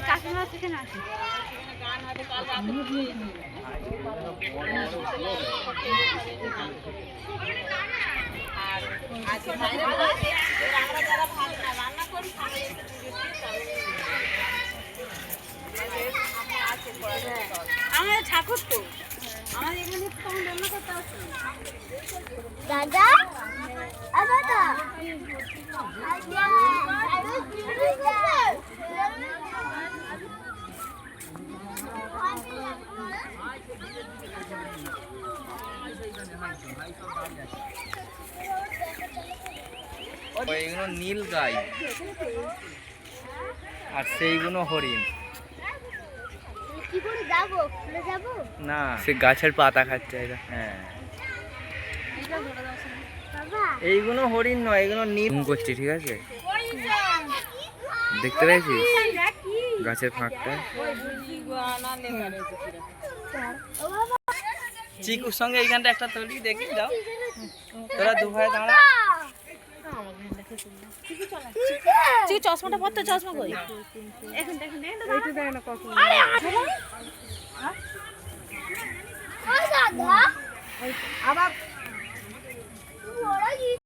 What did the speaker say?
কাকিমা সেখানে আছে। আমাদের ঠাকুর তো আমাদের এখানে তখন রান্না করতে আসছে দাদা দাদা এইগুলো নীল গাই আর সেইগুলো হরিণ। কি করে যাবো? খুলে যাবো না, সে গাছের পাতা খাচ্ছে এটা। হ্যাঁ, এইগুলো হরিণ নয়, এগুলো নীল করছে। ঠিক আছে, দেখতে পেয়েছিস গাছের ফাঁকটা? চিকুর সঙ্গে এইখানটা একটা তৈরি দেখি যাও, তোরা দু ভাই দাঁড়া। চশমাটা পরতে, চশমা কই এখন দেখেন